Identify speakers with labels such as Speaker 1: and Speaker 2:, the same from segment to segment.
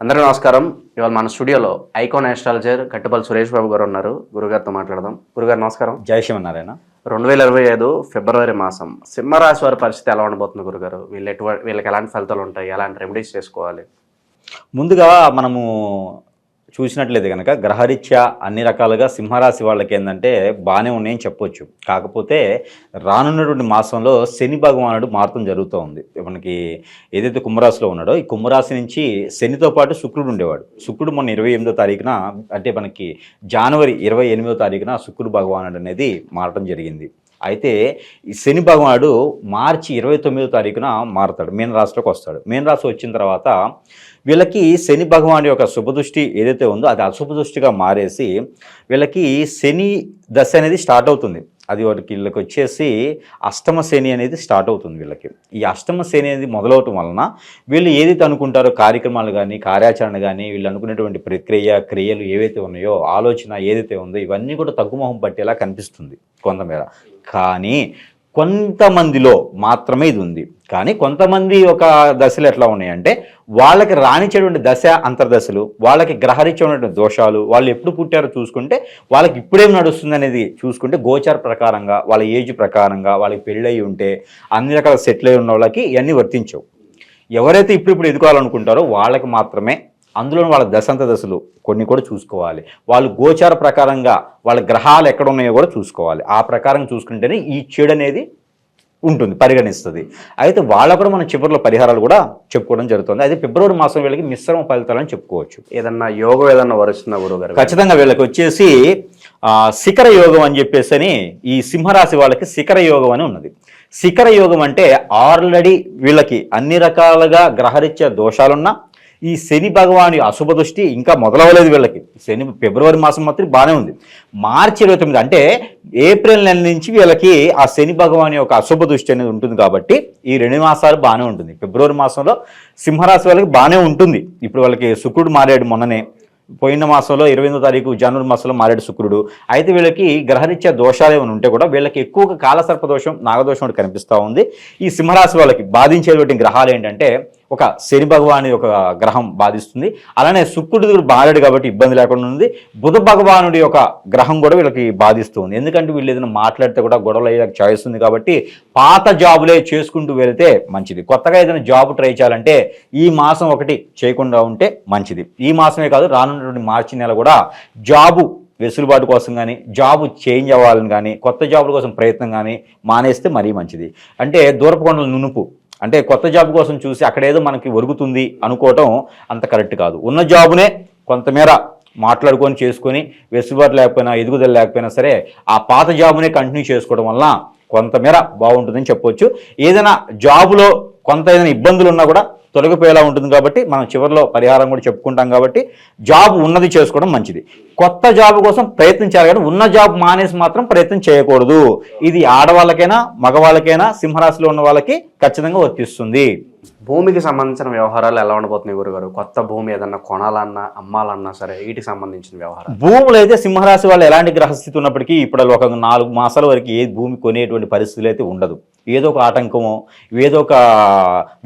Speaker 1: అందరికీ నమస్కారం. ఇవాళ మన స్టూడియోలో ఐకాన్ ఆస్ట్రాలజర్ కట్టుపల్లి సురేష్ బాబు గారు ఉన్నారు. గురుగారితో మాట్లాడదాం. గురుగారు నమస్కారం.
Speaker 2: జై శ్రీమన్నారాయణ.
Speaker 1: 2025 ఫిబ్రవరి మాసం సింహరాశి వారి పరిస్థితి ఎలా ఉండబోతుంది గురుగారు? వీళ్ళకి ఎలాంటి ఫలితాలు ఉంటాయి, ఎలాంటి రెమెడీస్ చేసుకోవాలి?
Speaker 2: ముందుగా మనము చూసినట్లయితే కనుక గ్రహరీత్యా అన్ని రకాలుగా సింహరాశి వాళ్ళకి ఏంటంటే బాగానే ఉన్నాయని చెప్పొచ్చు. కాకపోతే రానున్నటువంటి మాసంలో శని భగవానుడు మారతం జరుగుతూ ఉంది. మనకి ఏదైతే కుంభరాశిలో ఉన్నాడో ఈ కుంభరాశి నుంచి శనితో పాటు శుక్రుడు ఉండేవాడు. శుక్రుడు మొన్న 28వ తారీఖున అంటే మనకి జనవరి 28వ తారీఖున శుక్రుడు భగవానుడు అనేది మారటం జరిగింది. అయితే ఈ శని భగవానుడు మార్చి 29వ తారీఖున మారుతాడు, మీనరాశిలోకి వస్తాడు. మీనరాశి వచ్చిన తర్వాత వీళ్ళకి శని భగవాన్ యొక్క శుభదృష్టి ఏదైతే ఉందో అది అశుభదృష్టిగా మారేసి వీళ్ళకి శని దశ అనేది స్టార్ట్ అవుతుంది. అది వీళ్ళకి వచ్చేసి అష్టమ శని అనేది స్టార్ట్ అవుతుంది. వీళ్ళకి ఈ అష్టమ శని అనేది మొదలవటం వలన వీళ్ళు ఏదైతే అనుకుంటారో కార్యక్రమాలు కానీ కార్యాచరణ కానీ వీళ్ళు అనుకునేటువంటి క్రియలు ఏవైతే ఉన్నాయో ఆలోచన ఏదైతే ఉందో ఇవన్నీ కూడా తగ్గుమొహం పట్టేలా కనిపిస్తుంది కొంతమేర. కానీ కొంతమందిలో మాత్రమే ఇది ఉంది. కానీ కొంతమంది ఒక దశలు ఎట్లా ఉన్నాయంటే వాళ్ళకి రాణించేటువంటి దశ అంతర్దశలు, వాళ్ళకి గ్రహరీత్యా ఉన్నటువంటి దోషాలు, వాళ్ళు ఎప్పుడు పుట్టారో చూసుకుంటే వాళ్ళకి ఇప్పుడేం నడుస్తుంది అనేది చూసుకుంటే గోచార ప్రకారంగా వాళ్ళ ఏజ్ ప్రకారంగా వాళ్ళకి పెళ్ళయి ఉంటే అన్ని రకాల సెటిల్ అయి ఉన్న వాళ్ళకి ఇవన్నీ వర్తించవు. ఎవరైతే ఇప్పుడు ఎదుకోవాలనుకుంటారో వాళ్ళకి మాత్రమే అందులో వాళ్ళ దశలు కొన్ని కూడా చూసుకోవాలి. వాళ్ళు గోచార ప్రకారంగా వాళ్ళ గ్రహాలు ఎక్కడ ఉన్నాయో కూడా చూసుకోవాలి. ఆ ప్రకారం చూసుకుంటేనే ఈ చెడు అనేది ఉంటుంది, పరిగణిస్తుంది. అయితే వాళ్ళ కూడా మనం చివరిలో పరిహారాలు కూడా చెప్పుకోవడం జరుగుతుంది. అయితే ఫిబ్రవరి మాసం వీళ్ళకి మిశ్రమ ఫలితాలని చెప్పుకోవచ్చు.
Speaker 1: ఏదన్నా యోగం ఏదన్నా వరుస్తుందా గురుగారు?
Speaker 2: ఖచ్చితంగా వీళ్ళకి వచ్చేసి శిఖర యోగం అని చెప్పేసి అని ఈ సింహరాశి వాళ్ళకి శిఖర యోగం అని ఉన్నది. శిఖర యోగం అంటే ఆల్రెడీ వీళ్ళకి అన్ని రకాలుగా గ్రహరీత్యా దోషాలున్నా ఈ శని భగవాని అశుభ దృష్టి ఇంకా మొదలవలేదు. వీళ్ళకి శని ఫిబ్రవరి మాసం మాత్రం బాగానే ఉంది. మార్చి 29 అంటే ఏప్రిల్ నెల నుంచి వీళ్ళకి ఆ శని భగవాని యొక్క అశుభ దృష్టి అనేది ఉంటుంది. కాబట్టి ఈ 2 మాసాలు బాగానే ఉంటుంది. ఫిబ్రవరి మాసంలో సింహరాశి వాళ్ళకి బాగానే ఉంటుంది. ఇప్పుడు వాళ్ళకి శుక్రుడు మారాడు మొన్ననే, పోయిన మాసంలో 28వ తారీఖు జనవరి మాసంలో మారాడు శుక్రుడు. అయితే వీళ్ళకి గ్రహరీత్యా దోషాలు ఏమైనా ఉంటే కూడా వీళ్ళకి ఎక్కువగా కాలసర్ప దోషం నాగదోషం ఒకటి కనిపిస్తూ ఉంది. ఈ సింహరాశి వాళ్ళకి బాధించేటువంటి గ్రహాలు ఏంటంటే ఒక శని భగవాని ఒక గ్రహం బాధిస్తుంది, అలానే శుక్రుడు మారాడు కాబట్టి ఇబ్బంది లేకుండా ఉంది. బుధ భగవానుడి యొక్క గ్రహం కూడా వీళ్ళకి బాధిస్తుంది. ఎందుకంటే వీళ్ళు ఏదైనా మాట్లాడితే కూడా గొడవలు అయ్యే ఛాయిస్ ఉంది. కాబట్టి పాత జాబులే చేసుకుంటూ వెళితే మంచిది. కొత్తగా ఏదైనా జాబ్ ట్రై చేయాలంటే ఈ మాసం ఒకటి చేయకుండా ఉంటే మంచిది. ఈ మాసమే కాదు రానున్నటువంటి మార్చి నెల కూడా జాబు వెసులుబాటు కోసం కానీ జాబు చేంజ్ అవ్వాలని కానీ కొత్త జాబుల కోసం ప్రయత్నం కానీ మానేస్తే మరీ మంచిది. అంటే దూరపు కొండల నునుపు అంటే కొత్త జాబ్ కోసం చూసి అక్కడేదో మనకి ఒరుగుతుంది అనుకోవటం అంత కరెక్ట్ కాదు. ఉన్న జాబునే కొంతమేర మాట్లాడుకొని చేసుకొని వెసులుబాటు లేకపోయినా ఎదుగుదల లేకపోయినా సరే ఆ పాత జాబునే కంటిన్యూ చేసుకోవడం వల్ల కొంతమేర బాగుంటుందని చెప్పొచ్చు. ఏదైనా జాబులో కొంత ఏదైనా ఇబ్బందులు ఉన్నా కూడా తొలగిపోయేలా ఉంటుంది. కాబట్టి మనం చివరిలో పరిహారం కూడా చెప్పుకుంటాం. కాబట్టి జాబ్ ఉన్నది చేసుకోవడం మంచిది. కొత్త జాబ్ కోసం ప్రయత్నించాలి కానీ ఉన్న జాబ్ మానేసి మాత్రం ప్రయత్నం చేయకూడదు. ఇది ఆడవాళ్ళకైనా మగవాళ్ళకైనా సింహరాశిలో ఉన్న వాళ్ళకి ఖచ్చితంగా వర్తిస్తుంది.
Speaker 1: భూమికి సంబంధించిన వ్యవహారాలు ఎలా ఉండబోతున్నాయి గురుగారు? కొత్త భూమి ఏదన్నా కొనాలన్నా అమ్మాలన్నా సరే వీటికి సంబంధించిన వ్యవహారాలు.
Speaker 2: భూములు అయితే సింహరాశి వాళ్ళు ఎలాంటి గ్రహస్థితి ఉన్నప్పటికీ ఇప్పుడు ఒక 4 మాసాల వరకు ఏ భూమి కొనేటువంటి పరిస్థితులు అయితే ఉండదు. ఏదో ఒక ఆటంకమో ఏదో ఒక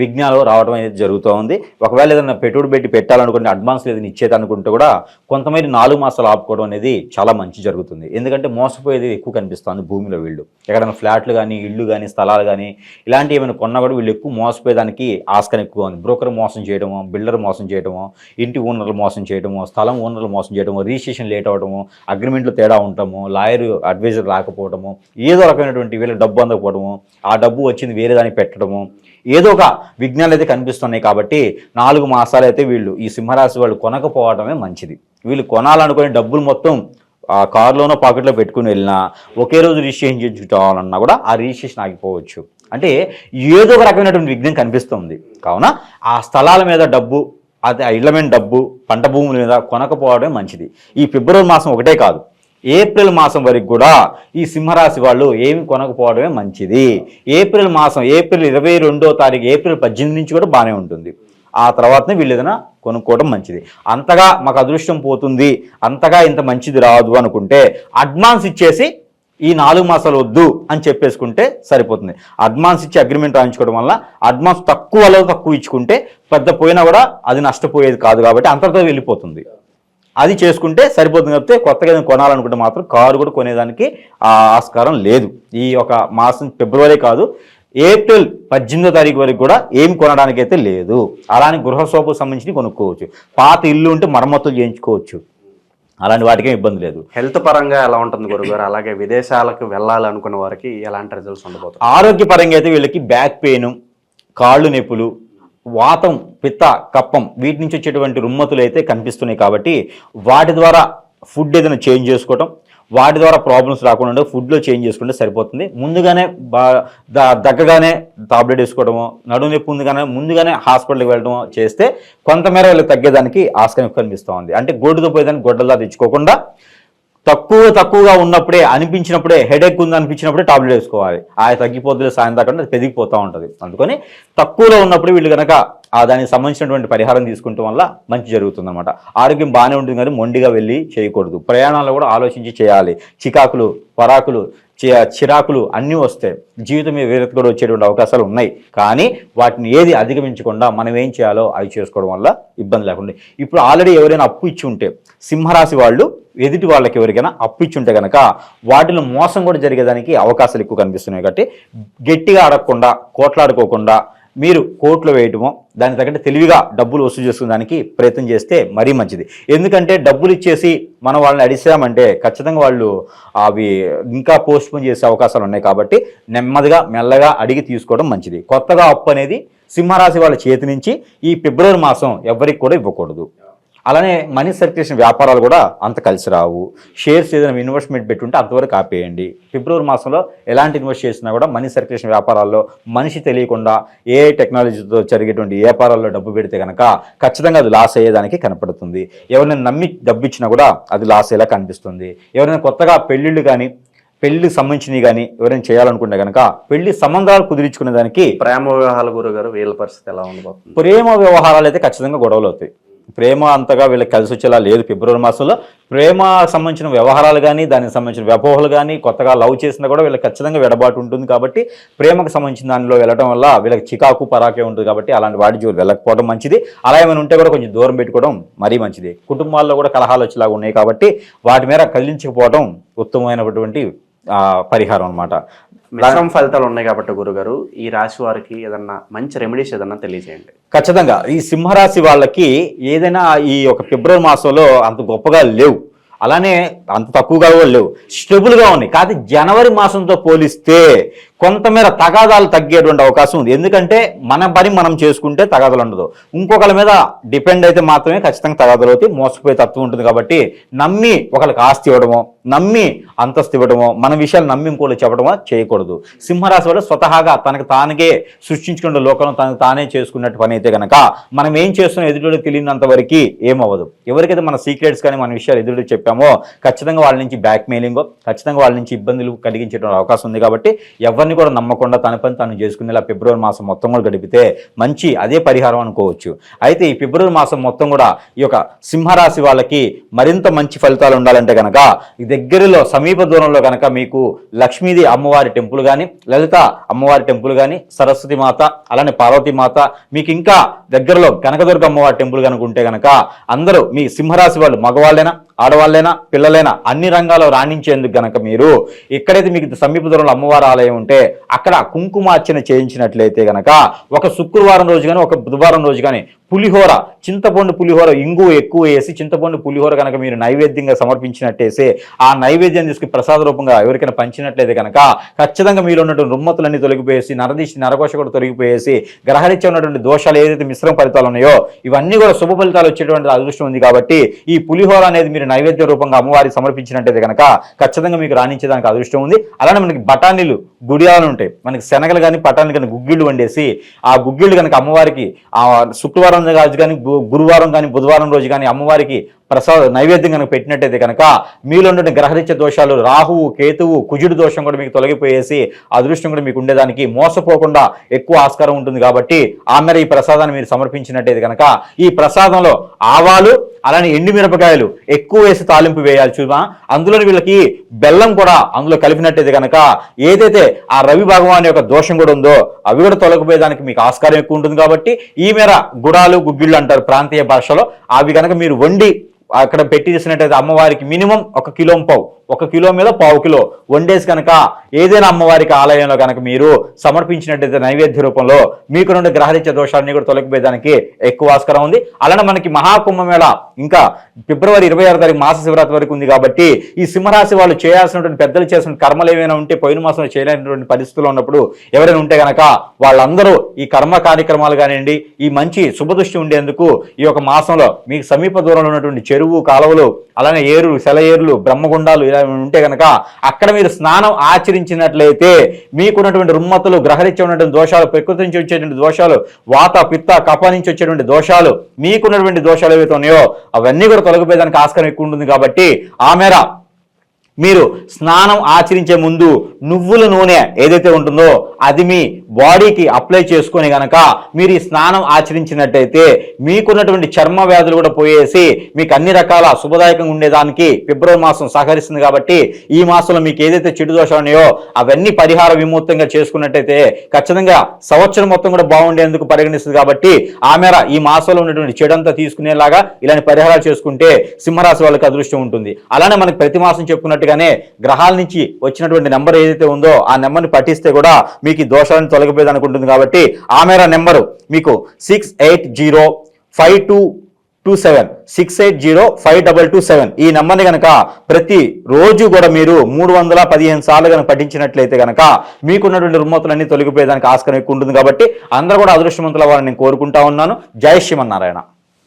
Speaker 2: విఘ్నాలు రావడం అనేది జరుగుతూ ఉంది. ఒకవేళ ఏదైనా పెట్టుబడి పెట్టి పెట్టాలనుకుంటే అడ్వాన్స్ ఏదైనా ఇచ్చేదనుకుంటే కూడా కొంతమంది 4 మాసాలు ఆపుకోవడం అనేది చాలా మంచి జరుగుతుంది. ఎందుకంటే మోసపోయేది ఎక్కువ కనిపిస్తుంది భూమిలో. వీళ్ళు ఎక్కడైనా ఫ్లాట్లు కానీ ఇళ్ళు కానీ స్థలాలు కానీ ఇలాంటివి ఏమైనా కొన్నా కూడా వీళ్ళు ఎక్కువ మోసపోయేదానికి ఆస్కారం ఎక్కువ ఉంది. బ్రోకర్ మోసం చేయడమో, బిల్డర్ మోసం చేయడమో, ఇంటి ఓనర్లు మోసం చేయడమో, స్థలం ఓనర్లు మోసం చేయడమో, రిజిస్ట్రేషన్ లేట్ అవడము, అగ్రిమెంట్లో తేడా ఉండటము, లాయర్ అడ్వైజర్ రాకపోవడము, ఏదో రకమైనటువంటి వీళ్ళకి డబ్బు అందకపోవడము, ఆ డబ్బు వచ్చింది వేరే దానికి పెట్టడము, ఏదో ఒక విఘ్నాలు అయితే కనిపిస్తున్నాయి. కాబట్టి 4 మాసాలు అయితే వీళ్ళు ఈ సింహరాశి వాళ్ళు కొనకపోవడమే మంచిది. వీళ్ళు కొనాలనుకునే డబ్బులు మొత్తం ఆ కారులోనో పాకెట్లో పెట్టుకుని వెళ్ళినా ఒకే రోజు రిజిస్ట్రేషన్ చేయించుకోవాలన్నా కూడా ఆ రిజిస్ట్రేషన్ ఆగిపోవచ్చు. అంటే ఏదో ఒక రకమైనటువంటి విఘ్నం కనిపిస్తుంది. కావున ఆ స్థలాల మీద డబ్బు, అది ఆ ఇళ్ల మీద డబ్బు, పంట భూముల మీద కొనకపోవడమే మంచిది. ఈ ఫిబ్రవరి మాసం ఒకటే కాదు ఏప్రిల్ మాసం వరకు కూడా ఈ సింహరాశి వాళ్ళు ఏమి కొనకపోవడమే మంచిది. ఏప్రిల్ మాసం ఏప్రిల్ 22వ తారీఖు ఏప్రిల్ 18 నుంచి కూడా బాగానే ఉంటుంది. ఆ తర్వాతనే వీళ్ళు ఏదైనా కొనుక్కోవడం మంచిది. అంతగా మాకు అదృష్టం పోతుంది, అంతగా ఇంత మంచిది రాదు అనుకుంటే అడ్వాన్స్ ఇచ్చేసి ఈ 4 మాసాలు వద్దు అని చెప్పేసుకుంటే సరిపోతుంది. అడ్వాన్స్ ఇచ్చి అగ్రిమెంట్ రాయించుకోవడం వల్ల అడ్వాన్స్ తక్కువ ఇచ్చుకుంటే పెద్ద పోయినా కూడా అది నష్టపోయేది కాదు కాబట్టి అంతటితో వెళ్ళిపోతుంది. అది చేసుకుంటే సరిపోతుంది. కాబట్టి కొత్తగా ఏదైనా కొనాలనుకుంటే మాత్రం కారు కూడా కొనేదానికి ఆస్కారం లేదు. ఈ ఒక మాసం ఫిబ్రవరి కాదు, ఏప్రిల్ 18వ తారీఖు వరకు కూడా ఏం కొనడానికి అయితే లేదు. అలానే గృహశోభకు సంబంధించి కొనుక్కోవచ్చు. పాత ఇల్లు ఉంటే మరమ్మతులు చేయించుకోవచ్చు. అలాంటి వాటికి ఇబ్బంది లేదు.
Speaker 1: హెల్త్ పరంగా ఎలా ఉంటుంది గురుగారు? అలాగే విదేశాలకు వెళ్ళాలనుకున్న వారికి ఎలాంటి రిజల్ట్స్ ఉండబోతుంది?
Speaker 2: ఆరోగ్యపరంగా అయితే వీళ్ళకి బ్యాక్ పెయిన్, కాళ్ళు నొప్పులు, వాతం, పిత్త, కప్పం వీటి నుంచి వచ్చేటువంటి రుమ్మతులు అయితే కనిపిస్తున్నాయి. కాబట్టి వాటి ద్వారా ఫుడ్ ఏదైనా చేంజ్ చేసుకోవటం, వాటి ద్వారా ప్రాబ్లమ్స్ రాకుండా ఫుడ్లో చేంజ్ చేసుకుంటే సరిపోతుంది. ముందుగానే దగ్గగానే టాబ్లెట్ వేసుకోవడమో, నడుము నొప్పి ముందుగానే హాస్పిటల్కి వెళ్ళడమో చేస్తే కొంతమేర వీళ్ళు తగ్గేదానికి ఆస్కారం కనిపిస్తూ ఉంది. అంటే గొడ్డుతో పోయేదానికి గొడ్డలా తెచ్చుకోకుండా తక్కువగా ఉన్నప్పుడే అనిపించినప్పుడే హెడేక్ ఉంది అనిపించినప్పుడే టాబ్లెట్ వేసుకోవాలి. తగ్గిపోతుంది సాయం దాకా అది పెరిగిపోతూ ఉంటుంది. అందుకని తక్కువలో ఉన్నప్పుడు వీళ్ళు కనుక దానికి సంబంధించినటువంటి పరిహారం తీసుకుంటాం వల్ల మంచి జరుగుతుంది అనమాట. ఆరోగ్యం బాగానే ఉంటుంది కానీ మొండిగా వెళ్ళి చేయకూడదు. ప్రయాణాల్లో కూడా ఆలోచించి చేయాలి. చికాకులు, పరాకులు, చిరాకులు అన్నీ వస్తాయి. జీవితం మీద వేరే కూడా వచ్చేటువంటి అవకాశాలు ఉన్నాయి. కానీ వాటిని ఏది అధిగమించకుండా మనం ఏం చేయాలో అవి చేసుకోవడం వల్ల ఇబ్బంది లేకుండా. ఇప్పుడు ఆల్రెడీ ఎవరైనా అప్పు ఇచ్చి ఉంటే, సింహరాశి వాళ్ళు ఎదుటి వాళ్ళకి ఎవరికైనా అప్పు ఇచ్చి ఉంటే కనుక వాటిలో మోసం కూడా జరిగేదానికి అవకాశాలు ఎక్కువ కనిపిస్తున్నాయి. కాబట్టి గట్టిగా అడగకుండా, కోట్లాడుకోకుండా మీరు కోర్టులో వేయటమో, దానికి తగ్గట్టు తెలివిగా డబ్బులు వసూలు చేసుకునేదానికి ప్రయత్నం చేస్తే మరీ మంచిది. ఎందుకంటే డబ్బులు ఇచ్చేసి మనం వాళ్ళని అడిసామంటే ఖచ్చితంగా వాళ్ళు అవి ఇంకా పోస్ట్పోన్ చేసే అవకాశాలు ఉన్నాయి. కాబట్టి నెమ్మదిగా మెల్లగా అడిగి తీసుకోవడం మంచిది. కొత్తగా అప్పు అనేది సింహరాశి వాళ్ళ చేతి నుంచి ఈ ఫిబ్రవరి మాసం ఎవరికి కూడా ఇవ్వకూడదు. అలానే మనీ సర్క్యులేషన్ వ్యాపారాలు కూడా అంత కలిసి రావు. షేర్స్ ఏదైనా ఇన్వెస్ట్మెంట్ పెట్టుంటే అంతవరకు ఆపేయండి. ఫిబ్రవరి మాసంలో ఎలాంటి ఇన్వెస్ట్ చేసినా కూడా మనీ సర్క్యులేషన్ వ్యాపారాల్లో మనిషి తెలియకుండా ఏ టెక్నాలజీతో జరిగేటువంటి వ్యాపారాల్లో డబ్బు పెడితే కనుక ఖచ్చితంగా అది లాస్ అయ్యేదానికి కనపడుతుంది. ఎవరైనా నమ్మి డబ్బు ఇచ్చినా కూడా అది లాస్ అయ్యేలా కనిపిస్తుంది. ఎవరైనా కొత్తగా పెళ్ళిళ్ళు కానీ, పెళ్లికి సంబంధించినవి కానీ ఎవరైనా చేయాలనుకుంటే కనుక పెళ్లి సంబంధాలు కుదిరించుకునే దానికి
Speaker 1: ప్రేమ వ్యవహారాలు గురుగారు వీళ్ళ పరిస్థితి ఎలా ఉండబోతుంది?
Speaker 2: ప్రేమ వ్యవహారాలు అయితే ఖచ్చితంగా గొడవలు అవుతాయి. ప్రేమ అంతగా వీళ్ళకి కలిసి వచ్చేలా లేదు. ఫిబ్రవరి మాసంలో ప్రేమ సంబంధించిన వ్యవహారాలు కానీ, దానికి సంబంధించిన వ్యపోహలు కానీ, కొత్తగా లవ్ చేసినా కూడా వీళ్ళకి ఖచ్చితంగా విడబాటు ఉంటుంది. కాబట్టి ప్రేమకు సంబంధించిన దానిలో వెళ్ళడం వల్ల వీళ్ళకి చికాకు పరాకే ఉంటుంది. కాబట్టి అలాంటి వాటి జోలు వెళ్ళకపోవడం మంచిది. అలా ఏమైనా ఉంటే కూడా కొంచెం దూరం పెట్టుకోవడం మరీ మంచిది. కుటుంబాల్లో కూడా కలహాలు వచ్చేలాగా ఉన్నాయి కాబట్టి వాటి మీద కదిలించకపోవడం ఉత్తమమైనటువంటి పరిహారం అనమాట.
Speaker 1: మిశ్రమ ఫలితాలు ఉన్నాయి కాబట్టి గురుగారు ఈ రాశి వారికి ఏదన్నా మంచి రెమెడీస్ ఏదన్నా తెలియజేయండి.
Speaker 2: ఖచ్చితంగా ఈ సింహరాశి వాళ్ళకి ఏదైనా ఈ ఒక ఫిబ్రవరి మాసంలో అంత గొప్పగా లేవు, అలానే అంత తక్కువగా కూడా లేవు, స్టెబుల్గా ఉన్నాయి. కాదు జనవరి మాసంతో పోలిస్తే కొంతమేర తగాదాలు తగ్గేటువంటి అవకాశం ఉంది. ఎందుకంటే మన పని మనం చేసుకుంటే తగాదాలు ఉండదు. ఇంకొకరి మీద డిపెండ్ అయితే మాత్రమే ఖచ్చితంగా తగాదాలు అవుతాయి. మోసపోయే తత్వం ఉంటుంది. కాబట్టి నమ్మి ఒకరికి ఆస్తి ఇవ్వడమో, నమ్మి అంతస్తు ఇవ్వడమో, మన విషయాలు నమ్మి ఇంకోళ్ళు చెప్పడమో చేయకూడదు. సింహరాశి వాళ్ళు స్వతహాగా తనకు తానకే సృష్టించుకున్న లోకం తనకు తానే చేసుకున్నట్టు పని అయితే కనుక మనం ఏం చేస్తున్నా ఎదుటికి తెలియనంత వరకు ఏమవ్వదు. ఎవరికైతే మన సీక్రెట్స్ కానీ మన విషయాలు ఎదుటికి చెప్పామో ఖచ్చితంగా వాళ్ళ నుంచి బ్యాక్ మెయిలింగ్, ఖచ్చితంగా వాళ్ళ నుంచి ఇబ్బందులు కలిగించేటువంటి అవకాశం ఉంది. కాబట్టి ఎవరిని కూడా నమ్మకుండా తన పని తాను చేసుకునేలా ఫిబ్రవరి మాసం మొత్తం కూడా గడిపితే మంచి అదే పరిహారం అనుకోవచ్చు. అయితే ఈ ఫిబ్రవరి మాసం మొత్తం కూడా ఈ యొక్క సింహరాశి వాళ్ళకి మరింత మంచి ఫలితాలు ఉండాలంటే కనుక ఈ దగ్గరలో సమీప దూరంలో కనుక మీకు లక్ష్మీదేవి అమ్మవారి టెంపుల్ కానీ, లలిత అమ్మవారి టెంపుల్ కానీ, సరస్వతి మాత, అలానే పార్వతీ మాత, మీకు ఇంకా దగ్గరలో కనకదుర్గ అమ్మవారి టెంపుల్ కనుక ఉంటే కనుక అందరూ మీ సింహరాశి వాళ్ళు మగవాళ్ళైనా ఆడవాళ్ళైనా పిల్లలైనా అన్ని రంగాల్లో రాణించేందుకు గనక మీరు ఎక్కడైతే మీకు సమీప దూరంలో అమ్మవారి ఆలయం ఉంటే అక్కడ కుంకుమార్చన చేయించినట్లయితే గనక ఒక శుక్రవారం రోజు కానీ ఒక బుధవారం రోజు కానీ పులిహోర, చింతపండు పులిహోర ఇంగు ఎక్కువ వేసి చింతపండు పులిహోర కనుక మీరు నైవేద్యంగా సమర్పించినట్టేసి ఆ నైవేద్యం తీసుకుని ప్రసాద రూపంగా ఎవరికైనా పంచినట్లయితే కనుక ఖచ్చితంగా మీరు ఉన్నటువంటి రుమ్మతులన్నీ తొలగిపోయేసి నరదీసి నరకోశ కూడా తొలగిపోయేసి గ్రహరీత్యా ఉన్నటువంటి దోషాలు ఏదైతే మిశ్రమ ఫలితాలు ఉన్నాయో ఇవన్నీ కూడా శుభ ఫలితాలు వచ్చేటువంటి అదృష్టం ఉంది. కాబట్టి ఈ పులిహోర అనేది మీరు నైవేద్య రూపంగా అమ్మవారికి సమర్పించినట్టయితే కనుక ఖచ్చితంగా మీకు రాణించేదానికి అదృష్టం ఉంది. అలానే మనకి బఠానీలు గుడియాలు ఉంటాయి, మనకి శనగలు కానీ పటానీలు కానీ గుగ్గిళ్ళు వండేసి ఆ గుగ్గిళ్ళు కనుక అమ్మవారికి ఆ శుక్రవారం రోజు కానీ గురువారం కానీ బుధవారం రోజు కానీ అమ్మవారికి ప్రసాద నైవేద్యం కనుక పెట్టినట్టయితే కనుక మీలో ఉండే గ్రహరీత్య దోషాలు, రాహువు కేతువు కుజుడు దోషం కూడా మీకు తొలగిపోయేసి అదృష్టం కూడా మీకు ఉండేదానికి మోసపోకుండా ఎక్కువ ఆస్కారం ఉంటుంది. కాబట్టి ఆ మేర ఈ ప్రసాదాన్ని మీరు సమర్పించినట్టయితే కనుక ఈ ప్రసాదంలో ఆవాలు అలానే ఎండుమిరపకాయలు ఎక్కువ వేసి తాలింపు వేయాలి చూద్దాం. అందులో వీళ్ళకి బెల్లం కూడా అందులో కలిపినట్టయితే కనుక ఏదైతే ఆ రవి భగవాన్ యొక్క దోషం కూడా ఉందో అవి కూడా తొలగిపోయేదానికి మీకు ఆస్కారం ఎక్కువ ఉంటుంది. కాబట్టి ఈ మేర గుడాలు గుగ్గిళ్ళు అంటారు ప్రాంతీయ భాషలో, అవి కనుక మీరు వండి అక్కడ పెట్టి చేసినట్టయితే అమ్మవారికి మినిమం 1 కిలో పావు, 1 కిలో మీద పావు కిలో వండేసి కనుక ఏదైనా అమ్మవారికి ఆలయంలో కనుక మీరు సమర్పించినట్టయితే నైవేద్య రూపంలో మీకు నుండి గ్రహరీత్య దోషాన్ని కూడా తొలగిపోయేదానికి ఎక్కువ ఆస్కారం ఉంది. అలానే మనకి మహాకుంభమేళ ఇంకా ఫిబ్రవరి 26 తారీఖు మాస శివరాత్రి వరకు ఉంది. కాబట్టి ఈ సింహరాశి వాళ్ళు చేయాల్సినటువంటి పెద్దలు చేసిన కర్మలు ఏమైనా ఉంటే పోయిన మాసంలో చేయలేనటువంటి పరిస్థితుల్లో ఉన్నప్పుడు ఎవరైనా ఉంటే కనుక వాళ్ళందరూ ఈ కర్మ కార్యక్రమాలు కానివ్వండి, ఈ మంచి శుభదృష్టి ఉండేందుకు ఈ యొక్క మాసంలో మీకు సమీప దూరంలో ఉన్నటువంటి చెరువు, కాలువలు, అలానే ఏరులు, సెలయేరులు, బ్రహ్మగుండాలు ఇలా ఉంటే కనుక అక్కడ మీరు స్నానం ఆచరించినట్లయితే మీకున్నటువంటి రుమ్మతులు, గ్రహరీత్యా ఉన్నటువంటి దోషాలు, ప్రకృతి నుంచి వచ్చేటువంటి దోషాలు, వాత పిత్త కఫ నుంచి వచ్చేటువంటి దోషాలు, మీకున్నటువంటి దోషాలు ఏవైతే ఉన్నాయో అవన్నీ కూడా తొలగిపోయేదానికి ఆస్కారం ఎక్కువ ఉంటుంది. కాబట్టి ఆ మేర మీరు స్నానం ఆచరించే ముందు నువ్వుల నూనె ఏదైతే ఉంటుందో అది మీ బాడీకి అప్లై చేసుకొని గనక మీరు ఈ స్నానం ఆచరించినట్టయితే మీకున్నటువంటి చర్మ వ్యాధులు కూడా పోయేసి మీకు అన్ని రకాల శుభదాయకంగా ఉండేదానికి ఫిబ్రవరి మాసం సహకరిస్తుంది. కాబట్టి ఈ మాసంలో మీకు ఏదైతే చెడు దోషాలు ఉన్నాయో అవన్నీ పరిహార విముక్తంగా చేసుకున్నట్టయితే ఖచ్చితంగా సంవత్సరం మొత్తం కూడా బాగుండేందుకు పరిగణిస్తుంది. కాబట్టి ఆ మేర ఈ మాసంలో ఉన్నటువంటి చెడంతా తీసుకునేలాగా ఇలాంటి పరిహారాలు చేసుకుంటే సింహరాశి వాళ్ళకి అదృష్టం ఉంటుంది. అలానే మనకి ప్రతి మాసం చెప్పుకున్నట్టు గానే గ్రహాల నుంచి వచ్చినటువంటి నెంబర్ ఏదైతే ఉందో ఆ నెంబర్ని పఠిస్తే కూడా మీకు ఈ దోషాలను తొలగిపోయేది అనుకుంటుంది. కాబట్టి ఆ మేర నెంబరు మీకు 68052227 68052227 ఈ నెంబర్ని కనుక ప్రతి రోజు కూడా మీరు 315 సార్లు కనుక పఠించినట్లయితే కనుక మీకున్నటువంటి రుమ్మతులన్నీ తొలగిపోయేదానికి ఆస్కారం ఎక్కువ ఉంటుంది. కాబట్టి అందరూ కూడా అదృష్టవంతుల వారిని నేను కోరుకుంటా ఉన్నాను. జై శ్రీమన్నారాయణ.